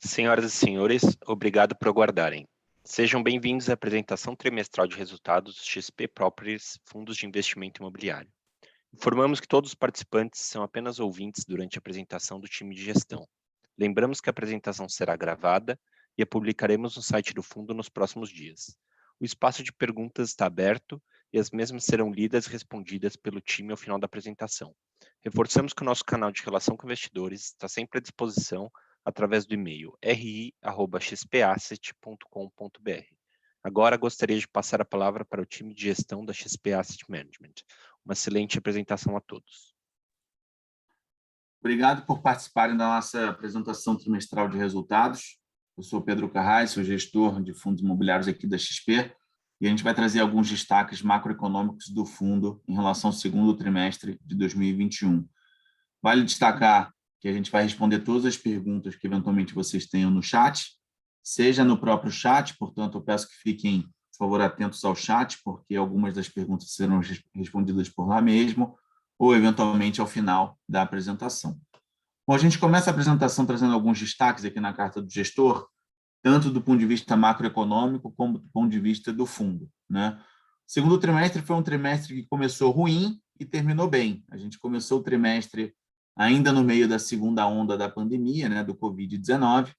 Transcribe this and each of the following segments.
Senhoras e senhores, obrigado por aguardarem. Sejam bem-vindos à apresentação trimestral de resultados do XP Properties Fundos de Investimento Imobiliário. Informamos que todos os participantes são apenas ouvintes durante a apresentação do time de gestão. Lembramos que a apresentação será gravada e a publicaremos no site do fundo nos próximos dias. O espaço de perguntas está aberto e as mesmas serão lidas e respondidas pelo time ao final da apresentação. Reforçamos que o nosso canal de relação com investidores está sempre à disposição através do e-mail ri@xpasset.com.br. Agora gostaria de passar a palavra para o time de gestão da XP Asset Management. Uma excelente apresentação a todos. Obrigado por participarem da nossa apresentação trimestral de resultados. Eu sou Pedro Carrais, sou gestor de fundos imobiliários aqui da XP, e a gente vai trazer alguns destaques macroeconômicos do fundo em relação ao segundo trimestre de 2021. Vale destacar que a gente vai responder todas as perguntas que eventualmente vocês tenham no chat, seja no próprio chat, portanto, eu peço que fiquem, por favor, atentos ao chat, porque algumas das perguntas serão respondidas por lá mesmo, ou eventualmente ao final da apresentação. Bom, a gente começa a apresentação trazendo alguns destaques aqui na carta do gestor, tanto do ponto de vista macroeconômico como do ponto de vista do fundo, né? O segundo trimestre foi um trimestre que começou ruim e terminou bem. A gente começou o trimestre ainda no meio da segunda onda da pandemia, né, do Covid-19,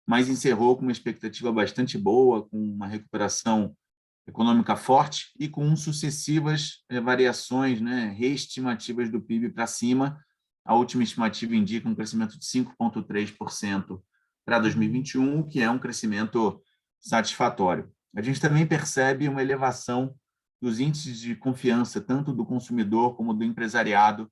mas encerrou com uma expectativa bastante boa, com uma recuperação econômica forte e com sucessivas variações, né, reestimativas do PIB para cima. A última estimativa indica um crescimento de 5,3% para 2021, o que é um crescimento satisfatório. A gente também percebe uma elevação dos índices de confiança, tanto do consumidor como do empresariado,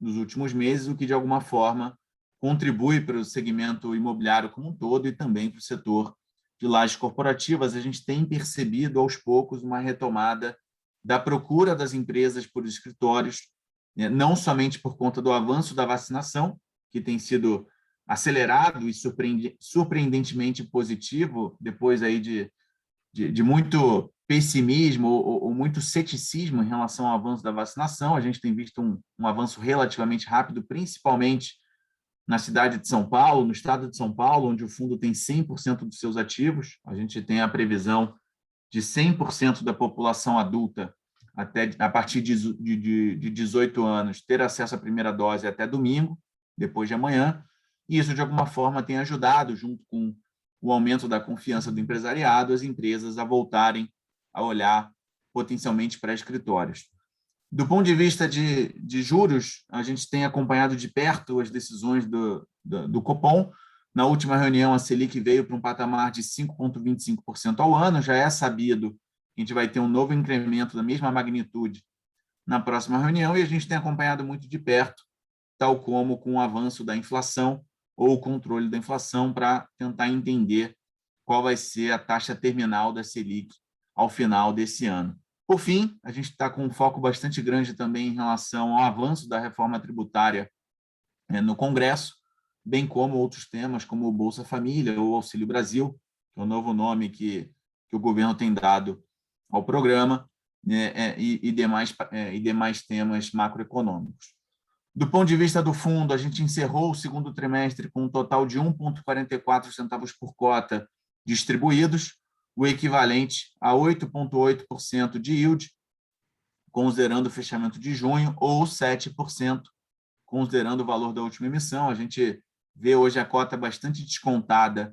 nos últimos meses, o que, de alguma forma, contribui para o segmento imobiliário como um todo e também para o setor de lajes corporativas. A gente tem percebido, aos poucos, uma retomada da procura das empresas por escritórios, não somente por conta do avanço da vacinação, que tem sido acelerado e surpreendentemente positivo, depois aí de muito pessimismo ou muito ceticismo em relação ao avanço da vacinação. A gente tem visto um avanço relativamente rápido, principalmente na cidade de São Paulo, no estado de São Paulo, onde o fundo tem 100% dos seus ativos. A gente tem a previsão de 100% da população adulta, até a partir de 18 anos, ter acesso à primeira dose até domingo, depois de amanhã. E isso, de alguma forma, tem ajudado, junto com o aumento da confiança do empresariado, as empresas a voltarem a olhar potencialmente para escritórios. Do ponto de vista de juros, a gente tem acompanhado de perto as decisões do Copom. Na última reunião, a Selic veio para um patamar de 5,25% ao ano. Já é sabido que a gente vai ter um novo incremento da mesma magnitude na próxima reunião, e a gente tem acompanhado muito de perto, tal como com o avanço da inflação ou o controle da inflação, para tentar entender qual vai ser a taxa terminal da Selic ao final desse ano. Por fim, a gente está com um foco bastante grande também em relação ao avanço da reforma tributária no Congresso, bem como outros temas como o Bolsa Família ou Auxílio Brasil, que é o novo nome que o governo tem dado ao programa, né, e demais temas macroeconômicos. Do ponto de vista do fundo, a gente encerrou o segundo trimestre com um total de 1,44 centavos por cota distribuídos, o equivalente a 8,8% de yield, considerando o fechamento de junho, ou 7%, considerando o valor da última emissão. A gente vê hoje a cota bastante descontada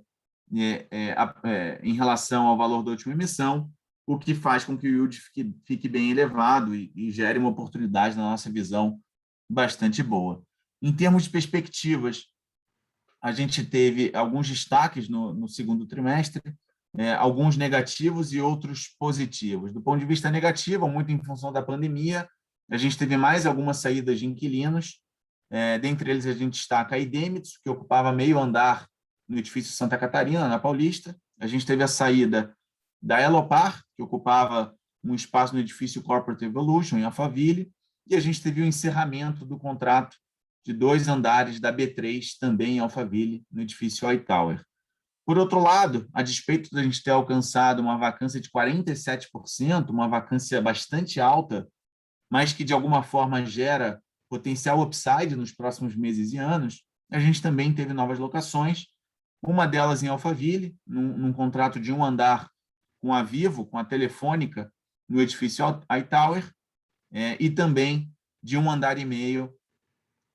em relação ao valor da última emissão, o que faz com que o yield fique bem elevado e gere uma oportunidade, na nossa visão, bastante boa. Em termos de perspectivas, a gente teve alguns destaques no segundo trimestre, alguns negativos e outros positivos. Do ponto de vista negativo, muito em função da pandemia, a gente teve mais algumas saídas de inquilinos. Dentre eles, a gente destaca a Idemitsu, que ocupava meio andar no edifício Santa Catarina, na Paulista. A gente teve a saída da Elopar, que ocupava um espaço no edifício Corporate Evolution, em Alphaville, e a gente teve o encerramento do contrato de 2 andares da B3, também em Alphaville, no edifício Hightower. Por outro lado, a despeito de a gente ter alcançado uma vacância de 47%, uma vacância bastante alta, mas que de alguma forma gera potencial upside nos próximos meses e anos, a gente também teve novas locações, uma delas em Alphaville, num contrato de 1 andar com a Vivo, com a Telefônica, no edifício iTower, e também de 1 andar e meio,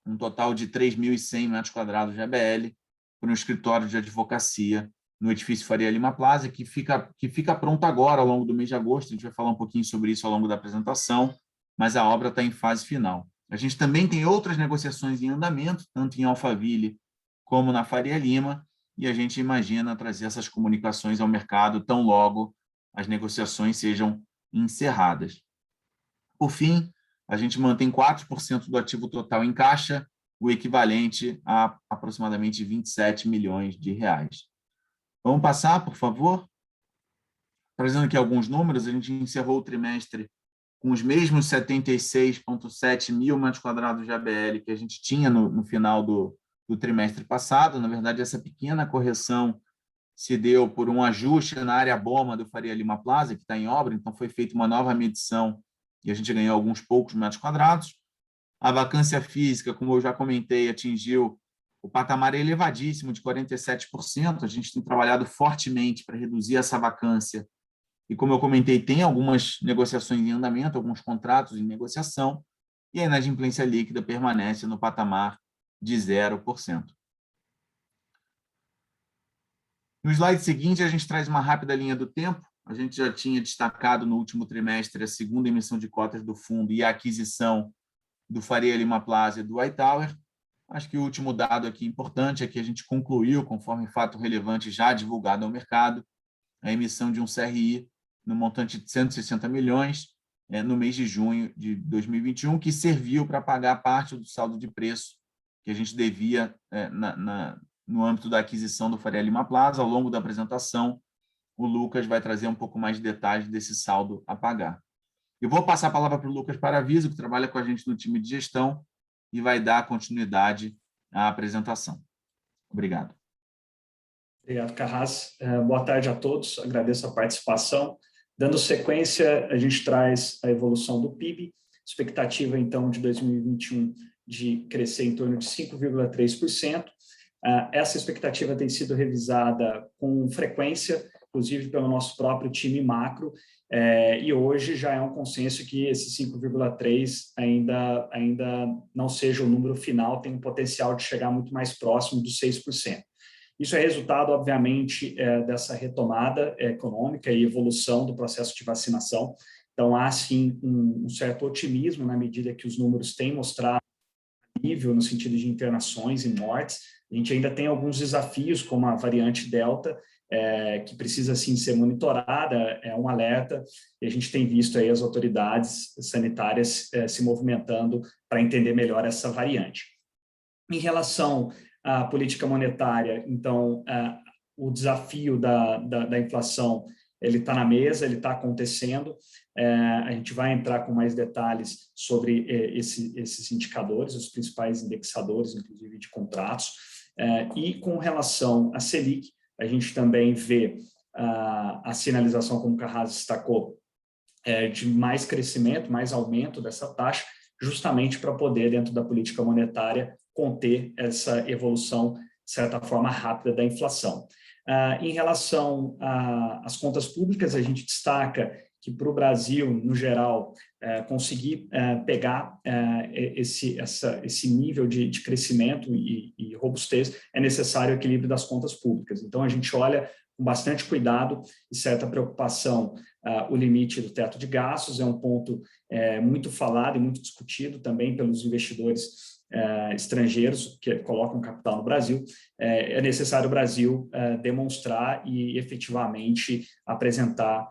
um total de 3.100 metros quadrados de ABL, para um escritório de advocacia no edifício Faria Lima Plaza, que fica pronto agora, ao longo do mês de agosto. A gente vai falar um pouquinho sobre isso ao longo da apresentação, mas a obra está em fase final. A gente também tem outras negociações em andamento, tanto em Alphaville como na Faria Lima, e a gente imagina trazer essas comunicações ao mercado tão logo as negociações sejam encerradas. Por fim, a gente mantém 4% do ativo total em caixa, o equivalente a aproximadamente 27 milhões de reais. Vamos passar, por favor? Trazendo aqui alguns números, a gente encerrou o trimestre com os mesmos 76,7 mil metros quadrados de ABL que a gente tinha no final do trimestre passado. Na verdade, essa pequena correção se deu por um ajuste na área BOMA do Faria Lima Plaza, que está em obra, então foi feita uma nova medição e a gente ganhou alguns poucos metros quadrados. A vacância física, como eu já comentei, atingiu o patamar elevadíssimo de 47%. A gente tem trabalhado fortemente para reduzir essa vacância e, como eu comentei, tem algumas negociações em andamento, alguns contratos em negociação, e a inadimplência líquida permanece no patamar de 0%. No slide seguinte, a gente traz uma rápida linha do tempo. A gente já tinha destacado no último trimestre a segunda emissão de cotas do fundo e a aquisição do Faria Lima Plaza e do iTower. Acho que o último dado aqui importante é que a gente concluiu, conforme fato relevante já divulgado ao mercado, a emissão de um CRI no montante de 160 milhões no mês de junho de 2021, que serviu para pagar parte do saldo de preço que a gente devia no âmbito da aquisição do Faria Lima Plaza. Ao longo da apresentação, o Lucas vai trazer um pouco mais de detalhes desse saldo a pagar. Eu vou passar a palavra para o Lucas Paraviso, que trabalha com a gente no time de gestão, e vai dar continuidade à apresentação. Obrigado. Obrigado, Carras. Boa tarde a todos, agradeço a participação. Dando sequência, a gente traz a evolução do PIB, expectativa, então, de 2021 de crescer em torno de 5,3%. Essa expectativa tem sido revisada com frequência, inclusive pelo nosso próprio time macro, e hoje já é um consenso que esse 5,3 ainda não seja o número final, tem um potencial de chegar muito mais próximo dos 6%. Isso é resultado, obviamente, dessa retomada econômica e evolução do processo de vacinação. Então, há, sim, um certo otimismo na medida que os números têm mostrado nível no sentido de internações e mortes. A gente ainda tem alguns desafios, como a variante Delta, que precisa, sim, ser monitorada, é um alerta, e a gente tem visto aí as autoridades sanitárias se movimentando para entender melhor essa variante. Em relação à política monetária, então, o desafio da inflação, ele está na mesa, ele está acontecendo. A gente vai entrar com mais detalhes sobre esses indicadores, os principais indexadores, inclusive de contratos. E com relação à Selic, a gente também vê a sinalização, como o Carras destacou, de mais crescimento, mais aumento dessa taxa, justamente para poder, dentro da política monetária, conter essa evolução, de certa forma, rápida da inflação. Em relação às contas públicas, a gente destaca que, para o Brasil, no geral, conseguir pegar esse nível de crescimento e robustez, é necessário o equilíbrio das contas públicas. Então, a gente olha com bastante cuidado e certa preocupação o limite do teto de gastos, é um ponto muito falado e muito discutido também pelos investidores estrangeiros que colocam capital no Brasil. É necessário o Brasil demonstrar e efetivamente apresentar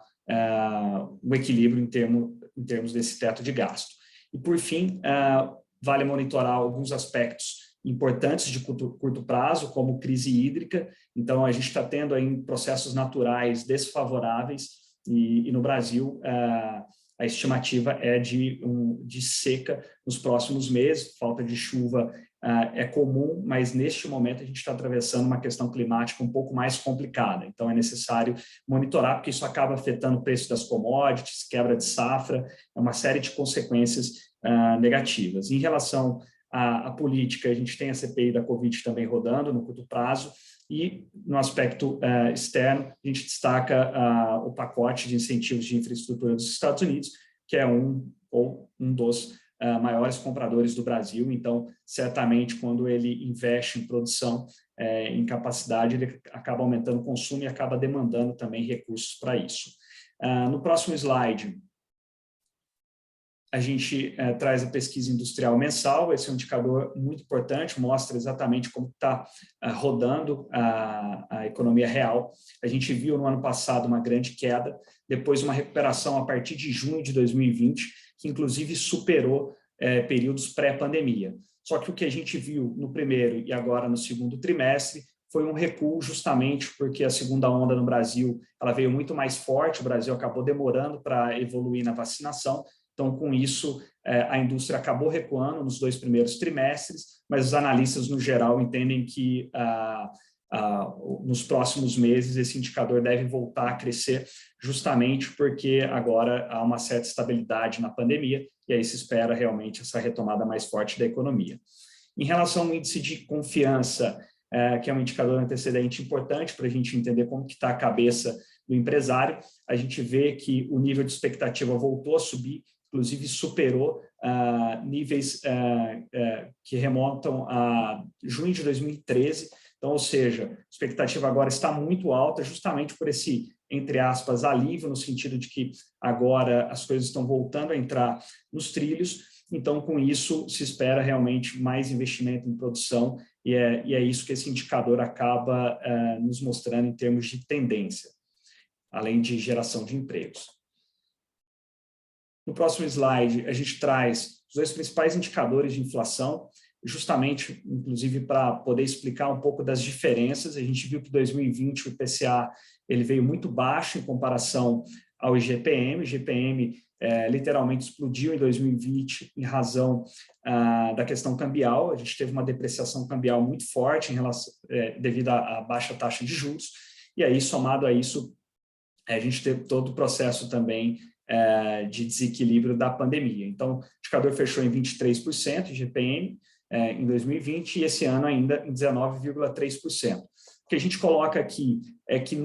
o equilíbrio em termos desse teto de gasto. E, por fim, vale monitorar alguns aspectos importantes de curto prazo, como crise hídrica. Então, a gente está tendo aí processos naturais desfavoráveis e no Brasil a estimativa é de seca nos próximos meses. Falta de chuva é comum, mas neste momento a gente está atravessando uma questão climática um pouco mais complicada. Então, é necessário monitorar, porque isso acaba afetando o preço das commodities, quebra de safra, é uma série de consequências negativas. Em relação à política, a gente tem a CPI da Covid também rodando no curto prazo. E, no aspecto externo, a gente destaca o pacote de incentivos de infraestrutura dos Estados Unidos, que é um dos maiores compradores do Brasil. Então, certamente, quando ele investe em produção, em capacidade, ele acaba aumentando o consumo e acaba demandando também recursos para isso. No próximo slide, a gente traz a pesquisa industrial mensal. Esse é um indicador muito importante, mostra exatamente como está rodando a economia real. A gente viu no ano passado uma grande queda, depois uma recuperação a partir de junho de 2020, que inclusive superou períodos pré-pandemia. Só que o que a gente viu no primeiro e agora no segundo trimestre foi um recuo, justamente porque a segunda onda no Brasil ela veio muito mais forte, o Brasil acabou demorando para evoluir na vacinação. Então, com isso, a indústria acabou recuando nos 2 primeiros trimestres, mas os analistas, no geral, entendem que nos próximos meses esse indicador deve voltar a crescer, justamente porque agora há uma certa estabilidade na pandemia e aí se espera realmente essa retomada mais forte da economia. Em relação ao índice de confiança, que é um indicador antecedente importante para a gente entender como que está a cabeça do empresário, a gente vê que o nível de expectativa voltou a subir, inclusive superou níveis que remontam a junho de 2013. Então, ou seja, a expectativa agora está muito alta, justamente por esse, entre aspas, alívio, no sentido de que agora as coisas estão voltando a entrar nos trilhos. Então, com isso, se espera realmente mais investimento em produção e é isso que esse indicador acaba nos mostrando em termos de tendência, além de geração de empregos. No próximo slide, a gente traz os 2 principais indicadores de inflação, justamente, inclusive, para poder explicar um pouco das diferenças. A gente viu que em 2020 o IPCA ele veio muito baixo em comparação ao IGPM. O IGPM literalmente explodiu em 2020 em razão da questão cambial. A gente teve uma depreciação cambial muito forte em relação, devido à baixa taxa de juros. E aí, somado a isso, a gente teve todo o processo também de desequilíbrio da pandemia. Então, o indicador fechou em 23% IGPM em 2020 e esse ano ainda em 19,3%. O que a gente coloca aqui é que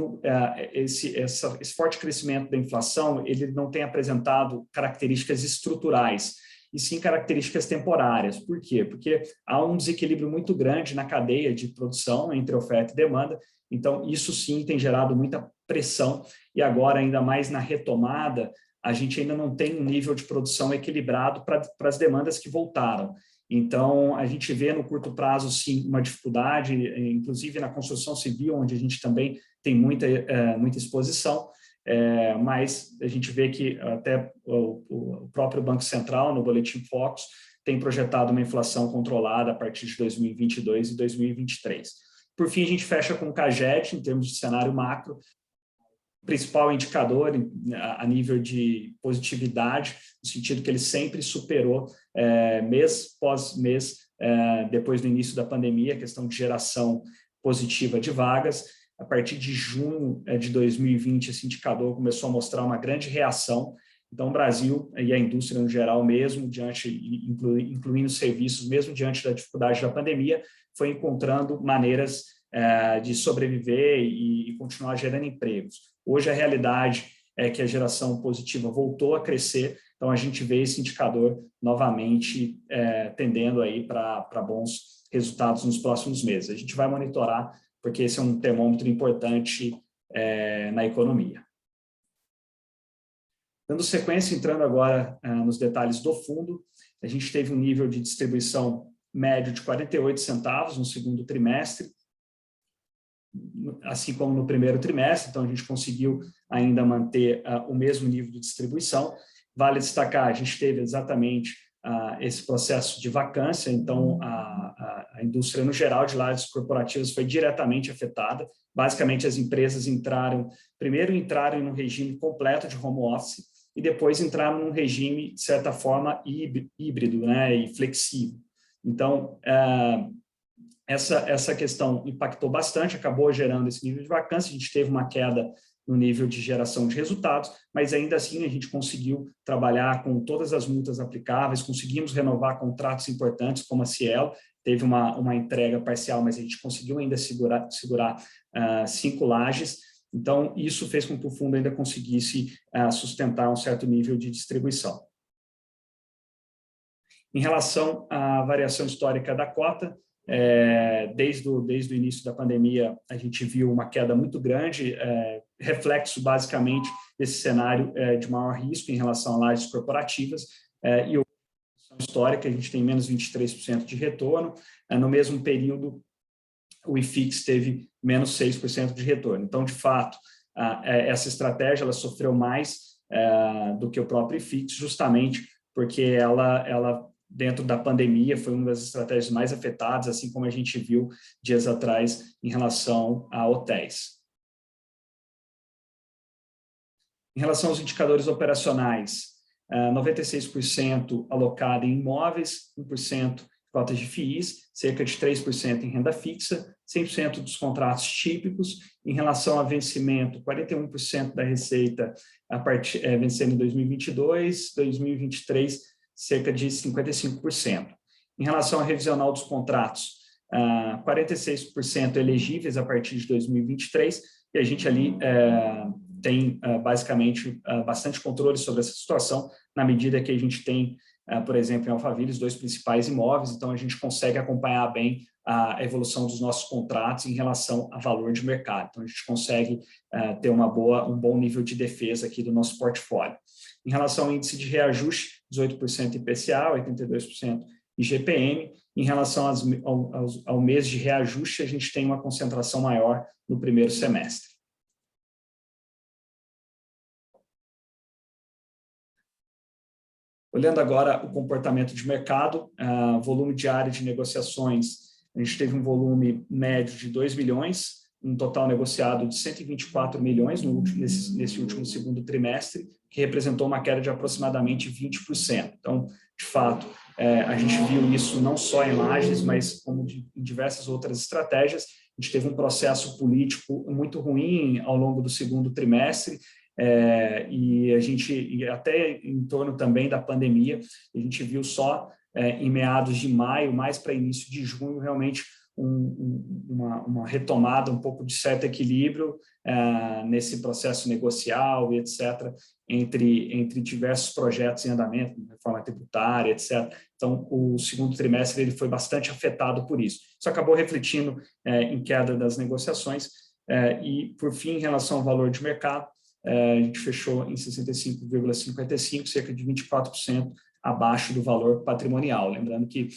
esse forte crescimento da inflação ele não tem apresentado características estruturais, e sim características temporárias. Por quê? Porque há um desequilíbrio muito grande na cadeia de produção entre oferta e demanda, então isso sim tem gerado muita pressão, e agora ainda mais na retomada, a gente ainda não tem um nível de produção equilibrado para as demandas que voltaram. Então, a gente vê no curto prazo, sim, uma dificuldade, inclusive na construção civil, onde a gente também tem muita exposição, mas a gente vê que até o próprio Banco Central, no Boletim Focus, tem projetado uma inflação controlada a partir de 2022 e 2023. Por fim, a gente fecha com o CAGED, em termos de cenário macro, principal indicador a nível de positividade, no sentido que ele sempre superou mês pós mês, depois do início da pandemia, a questão de geração positiva de vagas. A partir de junho de 2020, esse indicador começou a mostrar uma grande reação. Então, o Brasil e a indústria no geral, mesmo incluindo serviços, mesmo diante da dificuldade da pandemia, foi encontrando maneiras de sobreviver e continuar gerando empregos. Hoje, a realidade é que a geração positiva voltou a crescer, então a gente vê esse indicador novamente tendendo aí para bons resultados nos próximos meses. A gente vai monitorar, porque esse é um termômetro importante na economia. Dando sequência, entrando agora nos detalhes do fundo, a gente teve um nível de distribuição médio de 48 centavos no segundo trimestre, assim como no primeiro trimestre, então a gente conseguiu ainda manter o mesmo nível de distribuição. Vale destacar, a gente teve exatamente esse processo de vacância, então a indústria no geral de lajes corporativas foi diretamente afetada. Basicamente, as empresas primeiro entraram em um regime completo de home office e depois entraram num regime, de certa forma, híbrido, né, e flexível. Então, essa questão impactou bastante, acabou gerando esse nível de vacância, a gente teve uma queda no nível de geração de resultados, mas ainda assim a gente conseguiu trabalhar com todas as multas aplicáveis, conseguimos renovar contratos importantes como a Cielo, teve uma entrega parcial, mas a gente conseguiu ainda segurar 5 lajes. Então, isso fez com que o fundo ainda conseguisse sustentar um certo nível de distribuição. Em relação à variação histórica da cota, desde o início da pandemia, a gente viu uma queda muito grande, reflexo basicamente desse cenário de maior risco em relação a lajes corporativas, e a histórica, a gente tem menos 23% de retorno. No mesmo período, o IFIX teve menos 6% de retorno. Então, de fato, essa estratégia ela sofreu mais do que o próprio IFIX, justamente porque ela dentro da pandemia, foi uma das estratégias mais afetadas, assim como a gente viu dias atrás em relação a hotéis. Em relação aos indicadores operacionais, 96% alocado em imóveis, 1% cotas de FIIs, cerca de 3% em renda fixa, 100% dos contratos típicos. Em relação a vencimento, 41% da receita vencendo em 2022, 2023, cerca de 55%. Em relação à revisional dos contratos, 46% elegíveis a partir de 2023, e a gente ali tem basicamente bastante controle sobre essa situação, na medida que a gente tem, por exemplo, em Alphaville, os 2 principais imóveis, então a gente consegue acompanhar bem a evolução dos nossos contratos em relação a valor de mercado. Então a gente consegue ter um bom nível de defesa aqui do nosso portfólio. Em relação ao índice de reajuste, 18% IPCA, 82% IGPM. Em relação ao mês de reajuste, a gente tem uma concentração maior no primeiro semestre. Olhando agora o comportamento de mercado, volume diário de negociações, a gente teve um volume médio de 2 milhões, um total negociado de 124 milhões nesse último segundo trimestre, que representou uma queda de aproximadamente 20%. Então, de fato, a gente viu isso não só em lajes, mas como em diversas outras estratégias. A gente teve um processo político muito ruim ao longo do segundo trimestre, e até em torno também da pandemia, a gente viu só em meados de maio, mais para início de junho, realmente uma retomada, um pouco de certo equilíbrio nesse processo negocial e etc., entre diversos projetos em andamento, reforma tributária, etc. Então, o segundo trimestre ele foi bastante afetado por isso. Isso acabou refletindo em queda das negociações e, por fim, em relação ao valor de mercado, a gente fechou em 65,55, cerca de 24% abaixo do valor patrimonial. Lembrando que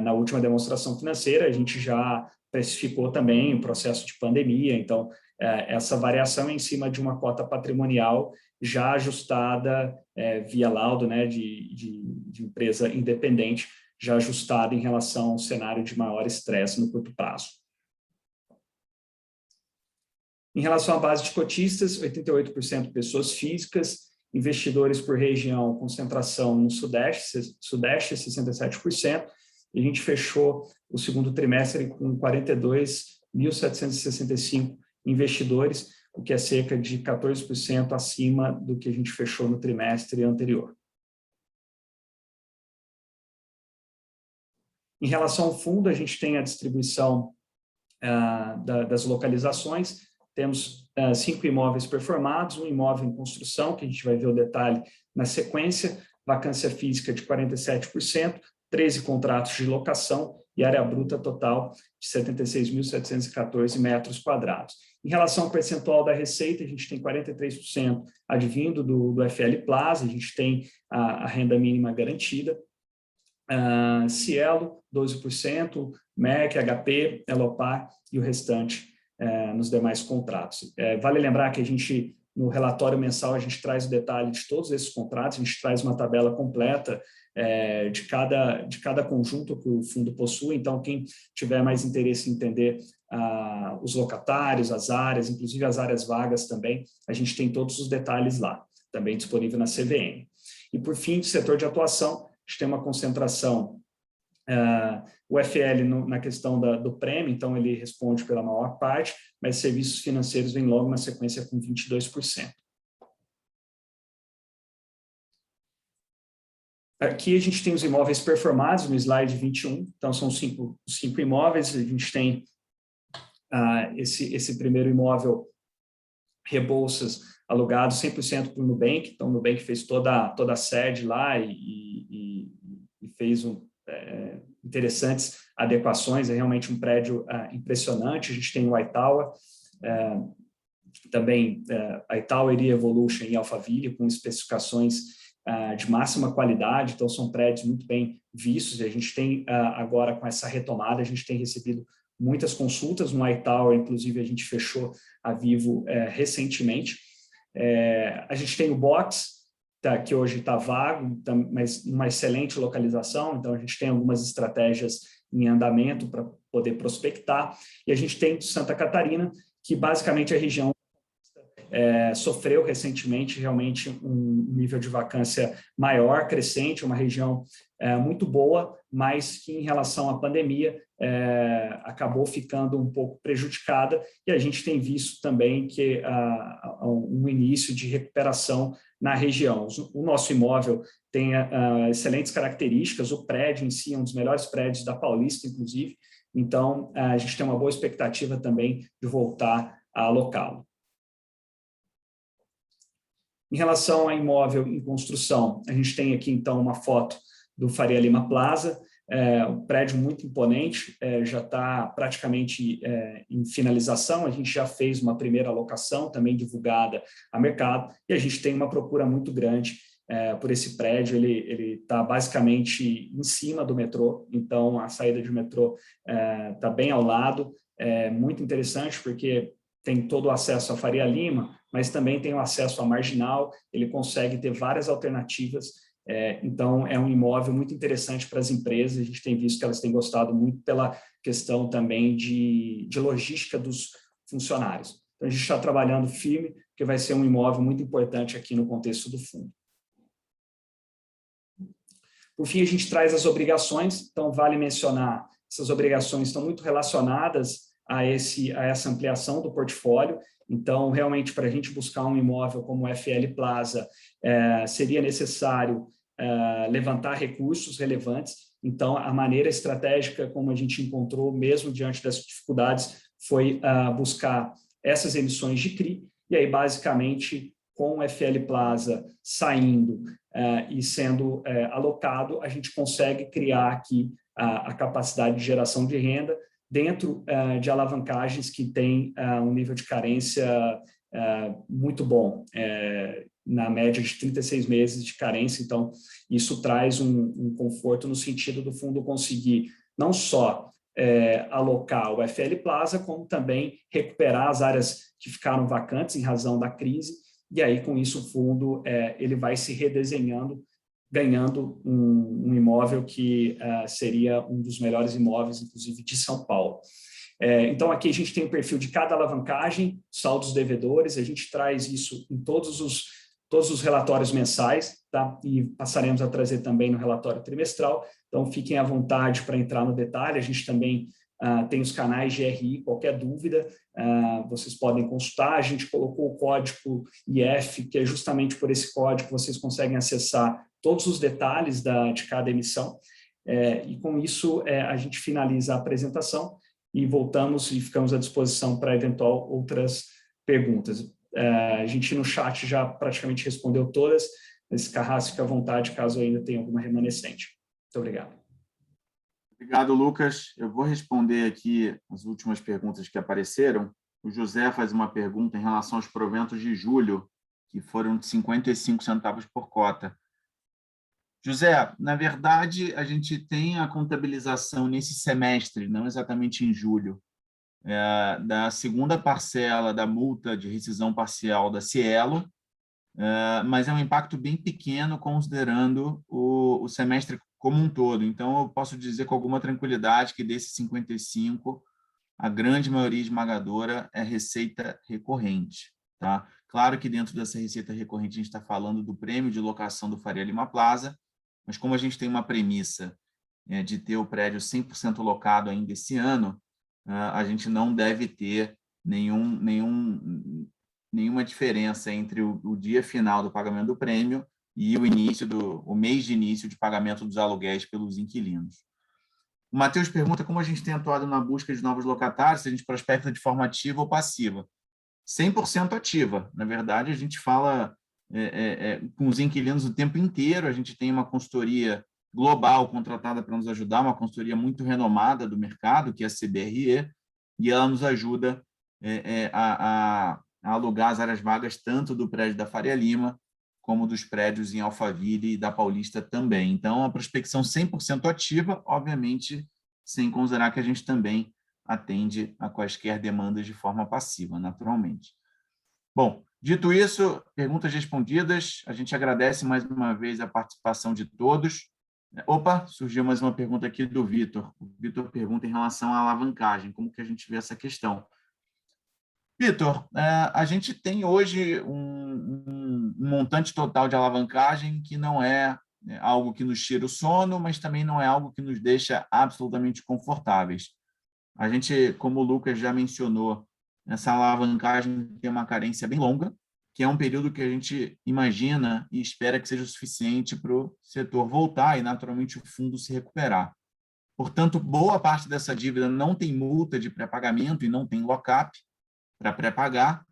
na última demonstração financeira a gente já precificou também o processo de pandemia, então essa variação é em cima de uma cota patrimonial já ajustada via laudo, né, de empresa independente, já ajustada em relação ao cenário de maior estresse no curto prazo. Em relação à base de cotistas, 88% pessoas físicas, investidores por região, concentração no Sudeste 67%, e a gente fechou o segundo trimestre com 42.765 investidores, o que é cerca de 14% acima do que a gente fechou no trimestre anterior. Em relação ao fundo, a gente tem a distribuição das localizações. Temos 5 imóveis performados, um imóvel em construção, que a gente vai ver o detalhe na sequência, vacância física de 47%, 13 contratos de locação e área bruta total de 76.714 metros quadrados. Em relação ao percentual da receita, a gente tem 43% advindo do FL Plaza, a gente tem a renda mínima garantida, Cielo, 12%, MEC, HP, Elopar e o restante nos demais contratos. Vale lembrar que a gente, no relatório mensal, a gente traz o detalhe de todos esses contratos, a gente traz uma tabela completa de cada conjunto que o fundo possui, então quem tiver mais interesse em entender os locatários, as áreas, inclusive as áreas vagas também, a gente tem todos os detalhes lá, também disponível na CVM. E por fim, do setor de atuação, a gente tem uma concentração, o FL na questão do prêmio, então ele responde pela maior parte, mas serviços financeiros vem logo na sequência com 22%. Aqui a gente tem os imóveis performados no slide 21, então são cinco imóveis, a gente tem esse primeiro imóvel Rebouças alugado 100% para o Nubank, então o Nubank fez toda a sede lá e fez interessantes adequações, é realmente um prédio impressionante. A gente tem o iTower, também iTower e Evolution em Alphaville, com especificações de máxima qualidade, então são prédios muito bem vistos, e a gente tem agora com essa retomada, a gente tem recebido muitas consultas no iTower, inclusive a gente fechou a Vivo recentemente. A gente tem o Box, que hoje está vago, mas numa excelente localização, então a gente tem algumas estratégias em andamento para poder prospectar, e a gente tem Santa Catarina, que basicamente a região sofreu recentemente realmente um nível de vacância maior, crescente, uma região muito boa, mas que em relação à pandemia acabou ficando um pouco prejudicada, e a gente tem visto também que um início de recuperação na região. O nosso imóvel tem excelentes características, o prédio em si é um dos melhores prédios da Paulista, inclusive, então a gente tem uma boa expectativa também de voltar a alocá-lo. Em relação a imóvel em construção, a gente tem aqui, então, uma foto do Faria Lima Plaza, um prédio muito imponente, já está praticamente em finalização, a gente já fez uma primeira alocação, também divulgada a mercado, e a gente tem uma procura muito grande por esse prédio. Ele está basicamente em cima do metrô, então a saída de metrô está bem ao lado, muito interessante, porque tem todo o acesso à Faria Lima, mas também tem o acesso à Marginal, ele consegue ter várias alternativas, então é um imóvel muito interessante para as empresas, a gente tem visto que elas têm gostado muito pela questão também de logística dos funcionários. Então a gente está trabalhando firme, porque vai ser um imóvel muito importante aqui no contexto do fundo. Por fim, a gente traz as obrigações, então vale mencionar, essas obrigações estão muito relacionadas a essa ampliação do portfólio. Então, realmente, para a gente buscar um imóvel como o FL Plaza, seria necessário levantar recursos relevantes. Então, a maneira estratégica como a gente encontrou, mesmo diante das dificuldades, foi buscar essas emissões de CRI, e aí, basicamente, com o FL Plaza saindo e sendo alocado, a gente consegue criar aqui a capacidade de geração de renda, dentro de alavancagens que têm um nível de carência muito bom, na média de 36 meses de carência. Então, isso traz um conforto no sentido do fundo conseguir não só alocar o FL Plaza, como também recuperar as áreas que ficaram vacantes em razão da crise, e aí, com isso, o fundo ele vai se redesenhando, ganhando um imóvel que seria um dos melhores imóveis, inclusive, de São Paulo. Então, aqui a gente tem o perfil de cada alavancagem, saldos devedores, a gente traz isso em todos os relatórios mensais, tá? E passaremos a trazer também no relatório trimestral, então fiquem à vontade para entrar no detalhe. A gente também tem os canais de RI, qualquer dúvida, vocês podem consultar. A gente colocou o código IF, que é justamente por esse código que vocês conseguem acessar todos os detalhes de cada emissão, e com isso a gente finaliza a apresentação e voltamos e ficamos à disposição para eventual outras perguntas. A gente no chat já praticamente respondeu todas, mas Carrasco, fica à vontade caso ainda tenha alguma remanescente. Muito obrigado. Obrigado, Lucas. Eu vou responder aqui as últimas perguntas que apareceram. O José faz uma pergunta em relação aos proventos de julho, que foram de 55 centavos por cota. José, na verdade, a gente tem a contabilização nesse semestre, não exatamente em julho, da segunda parcela da multa de rescisão parcial da Cielo, mas é um impacto bem pequeno considerando o semestre como um todo. Então, eu posso dizer com alguma tranquilidade que desses 55, a grande maioria esmagadora é receita recorrente. Tá? Claro que dentro dessa receita recorrente a gente está falando do prêmio de locação do Faria Lima Plaza, mas como a gente tem uma premissa de ter o prédio 100% locado ainda esse ano, a gente não deve ter nenhuma diferença entre o dia final do pagamento do prêmio e o mês de início de pagamento dos aluguéis pelos inquilinos. O Matheus pergunta como a gente tem atuado na busca de novos locatários, se a gente prospecta de forma ativa ou passiva. 100% ativa. Na verdade, a gente fala com os inquilinos o tempo inteiro, a gente tem uma consultoria global contratada para nos ajudar, uma consultoria muito renomada do mercado, que é a CBRE, e ela nos ajuda a alugar as áreas vagas tanto do prédio da Faria Lima, como dos prédios em Alphaville e da Paulista também. Então, a prospecção 100% ativa, obviamente, sem considerar que a gente também atende a quaisquer demandas de forma passiva, naturalmente. Bom, dito isso, perguntas respondidas, a gente agradece mais uma vez a participação de todos. Opa, surgiu mais uma pergunta aqui do Vitor. O Vitor pergunta em relação à alavancagem, como que a gente vê essa questão? Vitor, a gente tem hoje um montante total de alavancagem que não é algo que nos tira o sono, mas também não é algo que nos deixa absolutamente confortáveis. A gente, como o Lucas já mencionou, essa alavancagem tem uma carência bem longa, que é um período que a gente imagina e espera que seja o suficiente para o setor voltar e, naturalmente, o fundo se recuperar. Portanto, boa parte dessa dívida não tem multa de pré-pagamento e não tem lock-up para pré-pagar,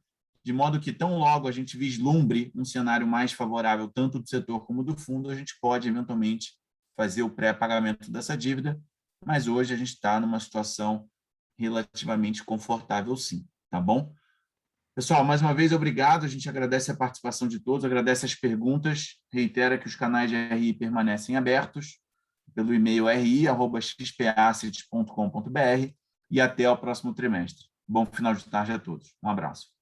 de modo que tão logo a gente vislumbre um cenário mais favorável tanto do setor como do fundo, a gente pode eventualmente fazer o pré-pagamento dessa dívida, mas hoje a gente está numa situação relativamente confortável sim, tá bom? Pessoal, mais uma vez, obrigado, a gente agradece a participação de todos, agradece as perguntas, reitera que os canais de RI permanecem abertos, pelo e-mail ri@xpassets.com.br e até o próximo trimestre. Bom final de tarde a todos. Um abraço.